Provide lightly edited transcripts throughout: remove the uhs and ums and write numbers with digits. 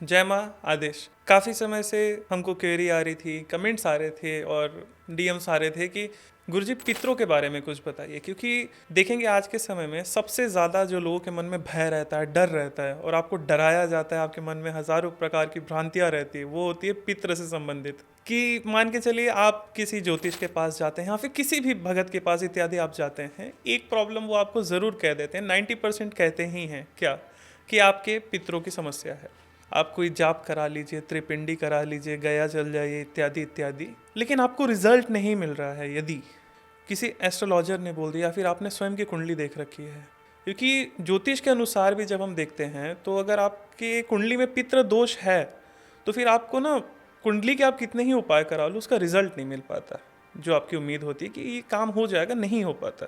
जय माँ आदेश। काफ़ी समय से हमको क्वेरी आ रही थी, कमेंट्स आ रहे थे और डीएम्स आ रहे थे कि गुरुजी पितरों के बारे में कुछ बताइए, क्योंकि देखेंगे आज के समय में सबसे ज़्यादा जो लोगों के मन में भय रहता है, डर रहता है और आपको डराया जाता है, आपके मन में हज़ारों प्रकार की भ्रांतियाँ रहती है, वो होती है पितृ से संबंधित। कि मान के चलिए आप किसी ज्योतिष के पास जाते हैं या फिर किसी भी भगत के पास इत्यादि आप जाते हैं, एक प्रॉब्लम वो आपको ज़रूर कह देते हैं, 90% कहते ही हैं क्या, कि आपके पितरों की समस्या है। आप कोई जाप करा लीजिए, त्रिपिंडी करा लीजिए, गया चल जाइए, इत्यादि इत्यादि, लेकिन आपको रिजल्ट नहीं मिल रहा है। यदि किसी एस्ट्रोलॉजर ने बोल दिया, फिर आपने स्वयं की कुंडली देख रखी है, क्योंकि ज्योतिष के अनुसार भी जब हम देखते हैं तो अगर आपके कुंडली में पितृ दोष है तो फिर आपको ना कुंडली के आप कितने ही उपाय करा लो, उसका रिजल्ट नहीं मिल पाता। जो आपकी उम्मीद होती है कि ये काम हो जाएगा, नहीं हो पाता।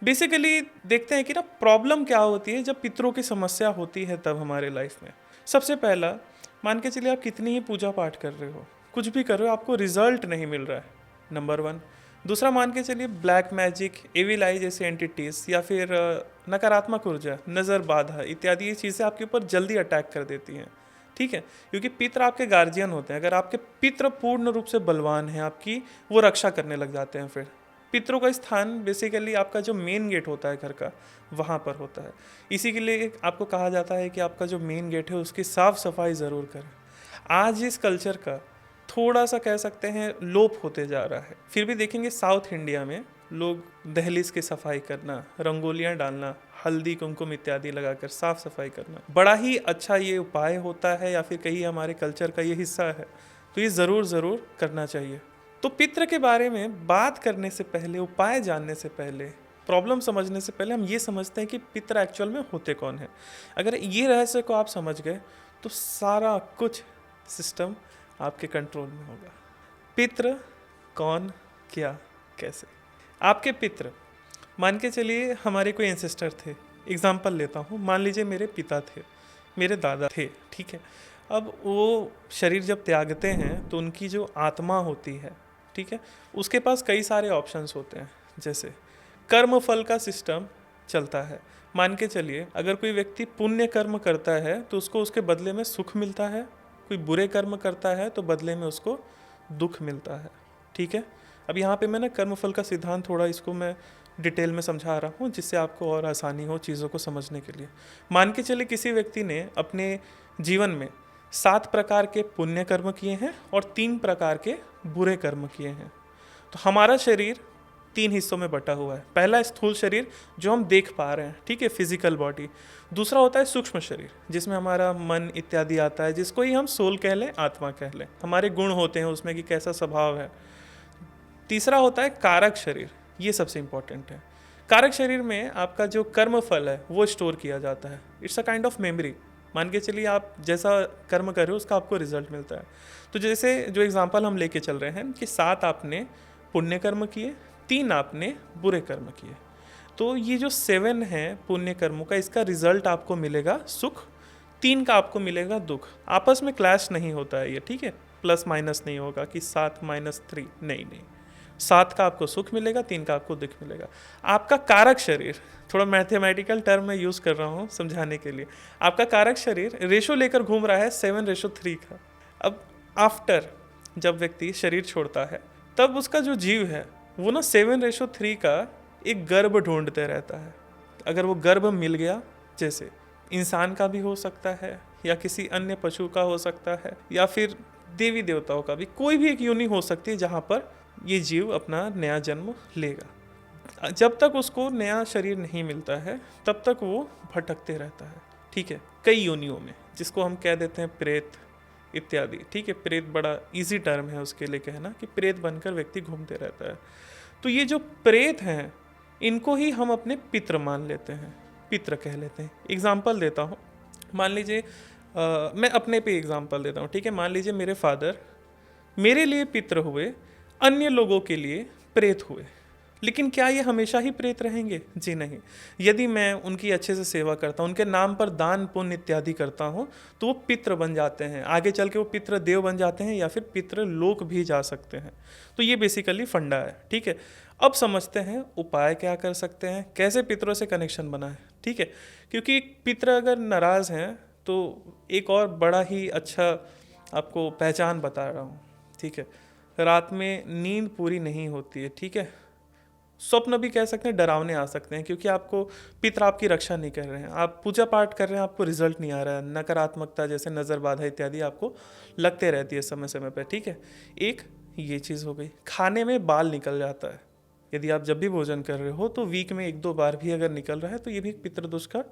बेसिकली देखते हैं कि ना प्रॉब्लम क्या होती है जब पितरों की समस्या होती है तब हमारे लाइफ में। सबसे पहला, मान के चलिए आप कितनी ही पूजा पाठ कर रहे हो, कुछ भी कर रहे हो, आपको रिजल्ट नहीं मिल रहा है, नंबर वन। दूसरा, मान के चलिए ब्लैक मैजिक, एविल आई जैसी एंटिटीज या फिर नकारात्मक ऊर्जा, नज़र बाधा इत्यादि ये चीज़ें आपके ऊपर जल्दी अटैक कर देती हैं। ठीक है, क्योंकि पितृ आपके गार्जियन होते हैं। अगर आपके पितृ पूर्ण रूप से बलवान हैं, आपकी वो रक्षा करने लग जाते हैं। फिर पितरों का स्थान बेसिकली आपका जो मेन गेट होता है घर का, वहाँ पर होता है। इसी के लिए आपको कहा जाता है कि आपका जो मेन गेट है उसकी साफ सफाई ज़रूर करें। आज इस कल्चर का थोड़ा सा कह सकते हैं लोप होते जा रहा है। फिर भी देखेंगे साउथ इंडिया में लोग दहलीज की सफाई करना, रंगोलियाँ डालना, हल्दी कुमकुम इत्यादि लगाकर साफ सफाई करना बड़ा ही अच्छा ये उपाय होता है, या फिर कहीं हमारे कल्चर का ये हिस्सा है, तो ये ज़रूर करना चाहिए। तो पितृ के बारे में बात करने से पहले, उपाय जानने से पहले, प्रॉब्लम समझने से पहले हम ये समझते हैं कि पितृ एक्चुअल में होते कौन है। अगर ये रहस्य को आप समझ गए तो सारा कुछ सिस्टम आपके कंट्रोल में होगा। पितृ कौन, क्या, कैसे। आपके पितृ, मान के चलिए हमारे कोई एंसेस्टर थे। एग्जाम्पल लेता हूँ, मान लीजिए मेरे पिता थे, मेरे दादा थे, ठीक है। अब वो शरीर जब त्यागते हैं तो उनकी जो आत्मा होती है, ठीक है, उसके पास कई सारे ऑप्शंस होते हैं। जैसे कर्म फल का सिस्टम चलता है। मान के चलिए अगर कोई व्यक्ति पुण्य कर्म करता है तो उसको उसके बदले में सुख मिलता है, कोई बुरे कर्म करता है तो बदले में उसको दुख मिलता है। ठीक है, अब यहाँ पे मैं ना कर्मफल का सिद्धांत थोड़ा इसको मैं डिटेल में समझा रहा हूँ, जिससे आपको और आसानी हो चीज़ों को समझने के लिए। मान के चलिए किसी व्यक्ति ने अपने जीवन में 7 प्रकार के पुण्य कर्म किए हैं और 3 प्रकार के बुरे कर्म किए हैं। तो हमारा शरीर 3 हिस्सों में बटा हुआ है। पहला स्थूल शरीर जो हम देख पा रहे हैं, ठीक है, फिजिकल बॉडी। दूसरा होता है सूक्ष्म शरीर जिसमें हमारा मन इत्यादि आता है, जिसको ही हम सोल कह लें, आत्मा कह लें। हमारे गुण होते हैं उसमें कि कैसा स्वभाव है। तीसरा होता है कारक शरीर, ये सबसे इंपॉर्टेंट है। कारक शरीर में आपका जो कर्म फल है वो स्टोर किया जाता है। It's a kind of memory. मान के चलिए आप जैसा कर्म कर रहे हो उसका आपको रिजल्ट मिलता है। तो जैसे जो एग्जांपल हम लेके चल रहे हैं कि 7 आपने पुण्य कर्म किए, 3 आपने बुरे कर्म किए, तो ये जो 7 है पुण्य कर्मों का, इसका रिजल्ट आपको मिलेगा सुख, 3 का आपको मिलेगा दुख। आपस में क्लैश नहीं होता है ये, ठीक है, प्लस माइनस नहीं होगा कि 7 माइनस 3, नहीं। 7 का आपको सुख मिलेगा, 3 का आपको दुख मिलेगा। आपका कारक शरीर, थोड़ा मैथमेटिकल टर्म में यूज़ कर रहा हूँ समझाने के लिए, आपका कारक शरीर रेशो लेकर घूम रहा है 7:3 का। अब आफ्टर जब व्यक्ति शरीर छोड़ता है तब उसका जो जीव है वो ना 7:3 का एक गर्भ ढूंढते रहता है। अगर वो गर्भ मिल गया, जैसे इंसान का भी हो सकता है या किसी अन्य पशु का हो सकता है या फिर देवी देवताओं का भी, कोई भी एक योनि हो सकती है जहाँ पर ये जीव अपना नया जन्म लेगा। जब तक उसको नया शरीर नहीं मिलता है तब तक वो भटकते रहता है, ठीक है, कई योनियों में, जिसको हम कह देते हैं प्रेत इत्यादि। ठीक है, प्रेत बड़ा इजी टर्म है उसके लिए कहना, कि प्रेत बनकर व्यक्ति घूमते रहता है। तो ये जो प्रेत हैं इनको ही हम अपने पितृ मान लेते हैं, पितृ कह लेते हैं। एग्जाम्पल देता हूँ, मान लीजिए मैं अपने पे एग्जाम्पल देता हूँ, ठीक है। मान लीजिए मेरे फादर मेरे लिए पितृ हुए, अन्य लोगों के लिए प्रेत हुए, लेकिन क्या ये हमेशा ही प्रेत रहेंगे? जी नहीं। यदि मैं उनकी अच्छे से सेवा करता हूँ, उनके नाम पर दान पुण्य इत्यादि करता हूँ, तो वो पितृ बन जाते हैं। आगे चल के वो पितृ देव बन जाते हैं या फिर पितृ लोक भी जा सकते हैं। तो ये बेसिकली फंडा है, ठीक है। अब समझते हैं उपाय क्या कर सकते हैं, कैसे पितरों से कनेक्शन बना है, ठीक है। क्योंकि पितृ अगर नाराज़ हैं तो एक और बड़ा ही अच्छा आपको पहचान बता रहा हूँ, ठीक है। रात में नींद पूरी नहीं होती है, ठीक है। स्वप्न भी कह सकते हैं, डरावने आ सकते हैं, क्योंकि आपको पितर आपकी रक्षा नहीं कर रहे हैं, आप पूजा पाठ कर रहे हैं, आपको रिजल्ट नहीं आ रहा है, नकारात्मकता जैसे नज़र बाधा इत्यादि आपको लगते रहती है समय समय पर, ठीक है। एक ये चीज़ हो गई। खाने में बाल निकल जाता है, यदि आप जब भी भोजन कर रहे हो तो वीक में 1-2 बार भी अगर निकल रहा है तो ये भी पितृदोष का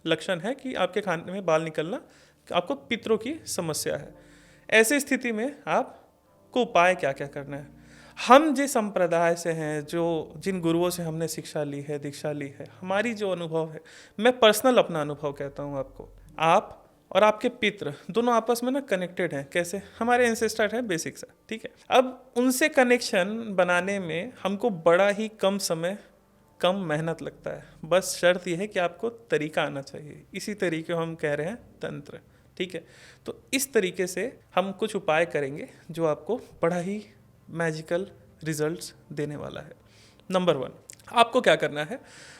लक्षण है कि आपके खाने में बाल निकलना आपको पितरों की समस्या है। ऐसी स्थिति में आपको उपाय क्या क्या करना है। हम जिस संप्रदाय से हैं, जो जिन गुरुओं से हमने शिक्षा ली है, दीक्षा ली है, हमारी जो अनुभव है, मैं पर्सनल अपना अनुभव कहता हूँ आपको। आप और आपके पितृ दोनों आपस में ना कनेक्टेड हैं। कैसे? हमारे एंसेस्टर हैं बेसिक सा, ठीक है। अब उनसे कनेक्शन बनाने में हमको बड़ा ही कम समय, कम मेहनत लगता है। बस शर्त यह है कि आपको तरीका आना चाहिए। इसी तरीके को हम कह रहे हैं तंत्र, ठीक है। तो इस तरीके से हम कुछ उपाय करेंगे जो आपको बड़ा ही मैजिकल रिजल्ट्स देने वाला है। नंबर 1, आपको क्या करना है,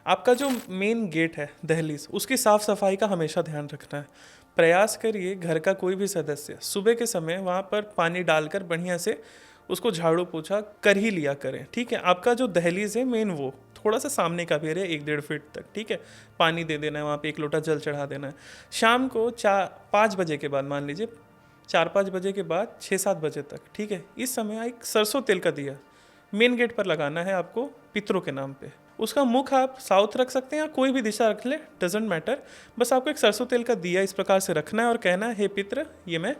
आपका जो मेन गेट है दहलीज, उसकी साफ़ सफाई का हमेशा ध्यान रखना है। प्रयास करिए घर का कोई भी सदस्य सुबह के समय वहाँ पर पानी डालकर बढ़िया से उसको झाड़ू पोछा कर ही लिया करें, ठीक है। आपका जो दहलीज है मेन, वो थोड़ा सा सामने का भी रहे, 1-1.5 फीट तक, ठीक है। पानी दे देना है वहाँ पे, 1 लोटा जल चढ़ा देना है। शाम को 4-5 बजे के बाद, मान लीजिए 4-5 बजे के बाद 6-7 बजे तक, ठीक है। इस समय एक सरसों तेल का दिया मेन गेट पर लगाना है आपको, पितरों के नाम पे। उसका मुख आप साउथ रख सकते हैं या कोई भी दिशा रख ले, डजेंट मैटर। बस आपको एक सरसों तेल का दिया इस प्रकार से रखना है और कहना है, हे पित्र, ये मैं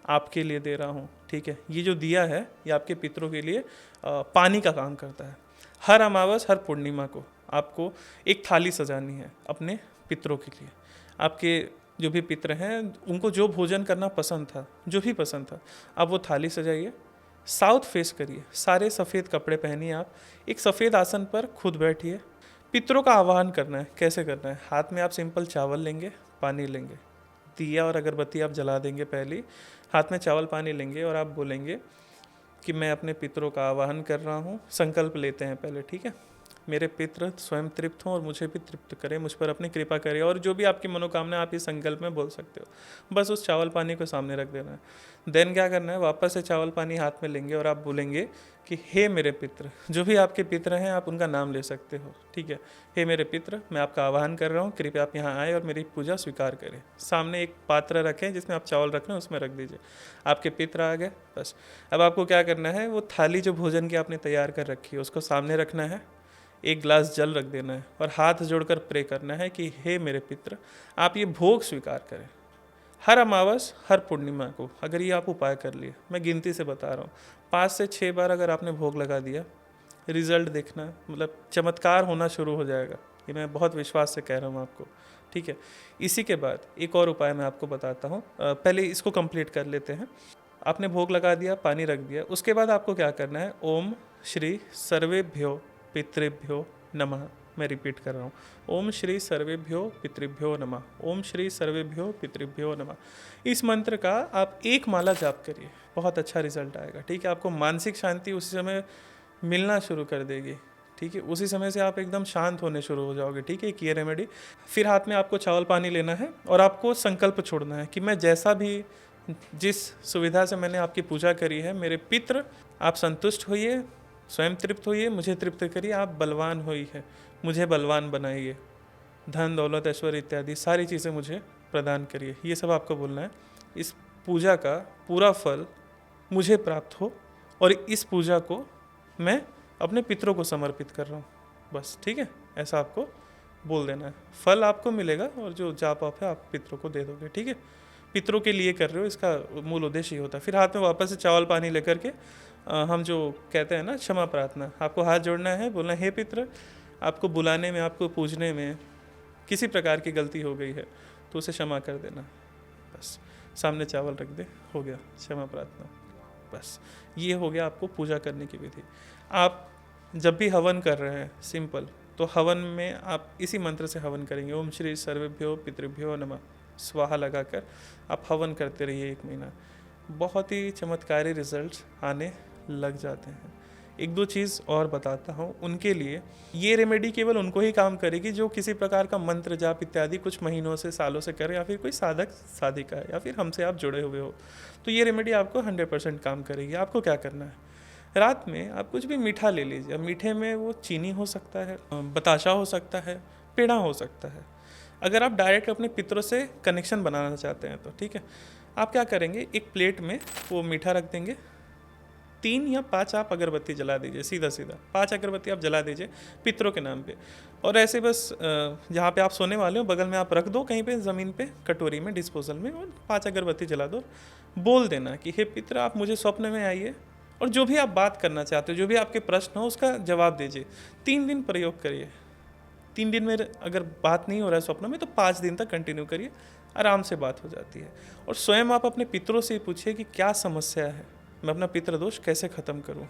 आपके लिए दे रहा हूँ, ठीक है। ये जो दिया है ये आपके पितरों के लिए पानी का काम करता है। हर अमावस, हर पूर्णिमा को आपको एक थाली सजानी है अपने पितरों के लिए। आपके जो भी पितर हैं उनको जो भोजन करना पसंद था, जो भी पसंद था, आप वो थाली सजाइए, साउथ फेस करिए, सारे सफ़ेद कपड़े पहनिए, आप एक सफ़ेद आसन पर खुद बैठिए। पितरों का आवाहन करना है। कैसे करना है? हाथ में आप सिंपल चावल लेंगे, पानी लेंगे, दिया और अगरबत्ती आप जला देंगे। पहले हाथ में चावल पानी लेंगे और आप बोलेंगे कि मैं अपने पितरों का आवाहन कर रहा हूँ। संकल्प लेते हैं पहले, ठीक है। मेरे पितृ स्वयं तृप्त हों और मुझे भी तृप्त करें, मुझ पर अपनी कृपा करें। और जो भी आपकी मनोकामना आप इस संकल्प में बोल सकते हो। बस उस चावल पानी को सामने रख देना है। देन क्या करना है, वापस से चावल पानी हाथ में लेंगे और आप बोलेंगे कि हे मेरे पितृ, जो भी आपके पितृ हैं आप उनका नाम ले सकते हो, ठीक है। हे मेरे पितृ, मैं आपका आह्वान कर रहा हूँ, कृपया आप यहाँ आए और मेरी पूजा स्वीकार करें। सामने एक पात्र रखें जिसमें आप चावल रख रहे हैं, उसमें रख दीजिए। आपके पितृ आ गए, बस। अब आपको क्या करना है, वो थाली जो भोजन की आपने तैयार कर रखी है उसको सामने रखना है, एक गिलास जल रख देना है और हाथ जोड़कर प्रे करना है कि हे मेरे पितृ, आप ये भोग स्वीकार करें। हर अमावस, हर पूर्णिमा को अगर ये आप उपाय कर लिए, मैं गिनती से बता रहा हूँ, 5 से 6 बार अगर आपने भोग लगा दिया, रिजल्ट देखना, मतलब चमत्कार होना शुरू हो जाएगा। ये मैं बहुत विश्वास से कह रहा हूँ आपको, ठीक है। इसी के बाद एक और उपाय मैं आपको बताता हूँ, पहले इसको कंप्लीट कर लेते हैं। आपने भोग लगा दिया, पानी रख दिया, उसके बाद आपको क्या करना है, ओम श्री सर्वेभ्यो पितृभ्यो नमः। मैं रिपीट कर रहा हूँ, ओम श्री सर्वेभ्यो पितृभ्यो नमः, ओम श्री सर्वेभ्यो पितृभ्यो नमः। इस मंत्र का आप 1 माला जाप करिए, बहुत अच्छा रिजल्ट आएगा, ठीक है। आपको मानसिक शांति उसी समय मिलना शुरू कर देगी, ठीक है। उसी समय से आप एकदम शांत होने शुरू हो जाओगे, ठीक है। एक ये रेमेडी। फिर हाथ में आपको चावल पानी लेना है और आपको संकल्प छोड़ना है कि मैं जैसा भी, जिस सुविधा से मैंने आपकी पूजा करी है, मेरे पितृ आप संतुष्ट होइए, स्वयं तृप्त होइए, मुझे तृप्त करिए, आप बलवान होइए है, मुझे बलवान बनाइए, धन दौलत ऐश्वर्य इत्यादि सारी चीज़ें मुझे प्रदान करिए। ये सब आपको बोलना है। इस पूजा का पूरा फल मुझे प्राप्त हो और इस पूजा को मैं अपने पितरों को समर्पित कर रहा हूँ, बस, ठीक है। ऐसा आपको बोल देना है। फल आपको मिलेगा और जो जाप आप है आप पितरों को दे दोगे, ठीक है। पितरों के लिए कर रहे हो, इसका मूल उद्देश्य ये होता है। फिर हाथ में वापस से चावल पानी लेकर के हम जो कहते हैं ना क्षमा प्रार्थना, आपको हाथ जोड़ना है, बोलना हे पित्र, आपको बुलाने में, आपको पूजने में किसी प्रकार की गलती हो गई है तो उसे क्षमा कर देना, बस। सामने चावल रख दे, हो गया क्षमा प्रार्थना, बस। ये हो गया आपको पूजा करने की विधि। आप जब भी हवन कर रहे हैं सिंपल, तो हवन में आप इसी मंत्र से हवन करेंगे, ओम श्री सर्वेभ्यो पितृभ्यो नमः स्वाहा लगाकर आप हवन करते रहिए 1 महीना। बहुत ही चमत्कारी रिजल्ट्स आने लग जाते हैं। एक दो चीज़ और बताता हूँ उनके लिए। ये रेमेडी केवल उनको ही काम करेगी जो किसी प्रकार का मंत्र जाप इत्यादि कुछ महीनों से सालों से करे, या फिर कोई साधक साधिका है, या फिर हमसे आप जुड़े हुए हो, तो ये रेमेडी आपको 100% काम करेगी। आपको क्या करना है, रात में आप कुछ भी मीठा ले लीजिए। अब मीठे में वो चीनी हो सकता है, बताशा हो सकता है, पेड़ा हो सकता है। अगर आप डायरेक्ट अपने पितरों से कनेक्शन बनाना चाहते हैं तो ठीक है, आप क्या करेंगे, एक प्लेट में वो मीठा रख देंगे, 3 या 5 आप अगरबत्ती जला दीजिए, सीधा सीधा 5 अगरबत्ती आप जला दीजिए पितरों के नाम पे। और ऐसे बस जहाँ पे आप सोने वाले हो बगल में आप रख दो कहीं पे ज़मीन पे, कटोरी में, डिस्पोजल में, और 5 अगरबत्ती जला दो। बोल देना कि हे पितर, आप मुझे स्वप्न में आइए और जो भी आप बात करना चाहते हो, जो भी आपके प्रश्न हो उसका जवाब दीजिए। 3 दिन प्रयोग करिए। 3 दिन में अगर बात नहीं हो रहा है स्वप्न में तो 5 दिन तक कंटिन्यू करिए, आराम से बात हो जाती है। और स्वयं आप अपने पितरों से पूछिए कि क्या समस्या है, मैं अपना पितृ दोष कैसे ख़त्म करूं।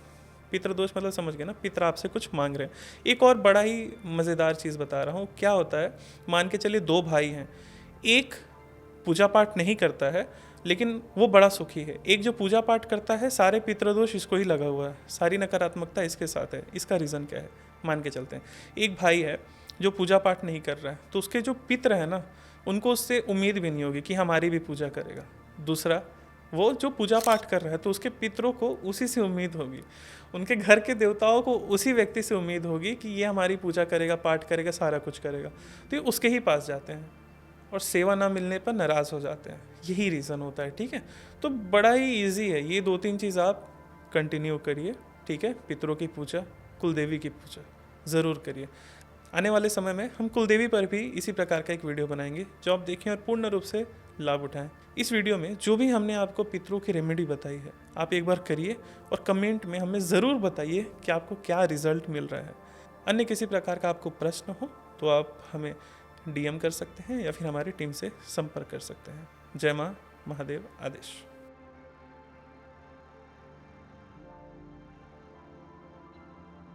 पितृ दोष मतलब समझ गए ना, पितर आपसे कुछ मांग रहे हैं। एक और बड़ा ही मज़ेदार चीज़ बता रहा हूँ। क्या होता है, मान के चलिए 2 भाई हैं, एक पूजा पाठ नहीं करता है लेकिन वो बड़ा सुखी है, एक जो पूजा पाठ करता है सारे पितृदोष इसको ही लगा हुआ है, सारी नकारात्मकता इसके साथ है। इसका रीज़न क्या है, मान के चलते हैं एक भाई है जो पूजा पाठ नहीं कर रहा है, तो उसके जो पितर है ना, उनको उससे उम्मीद भी नहीं होगी कि हमारी भी पूजा करेगा। दूसरा, वो जो पूजा पाठ कर रहा है तो उसके पितरों को उसी से उम्मीद होगी, उनके घर के देवताओं को उसी व्यक्ति से उम्मीद होगी कि ये हमारी पूजा करेगा, पाठ करेगा, सारा कुछ करेगा, तो ये उसके ही पास जाते हैं और सेवा ना मिलने पर नाराज़ हो जाते हैं। यही रीज़न होता है, ठीक है। तो बड़ा ही ईजी है, ये 2-3 चीज़ आप कंटिन्यू करिए, ठीक है। पितरों की पूजा, कुलदेवी की पूजा ज़रूर करिए। आने वाले समय में हम कुलदेवी पर भी इसी प्रकार का एक वीडियो बनाएंगे जो आप देखें और पूर्ण रूप से लाभ उठाएं। इस वीडियो में जो भी हमने आपको पितरों की रेमेडी बताई है, आप एक बार करिए और कमेंट में हमें ज़रूर बताइए कि आपको क्या रिजल्ट मिल रहा है। अन्य किसी प्रकार का आपको प्रश्न हो तो आप हमें DM कर सकते हैं या फिर हमारी टीम से संपर्क कर सकते हैं। जय माँ महादेव आदेश।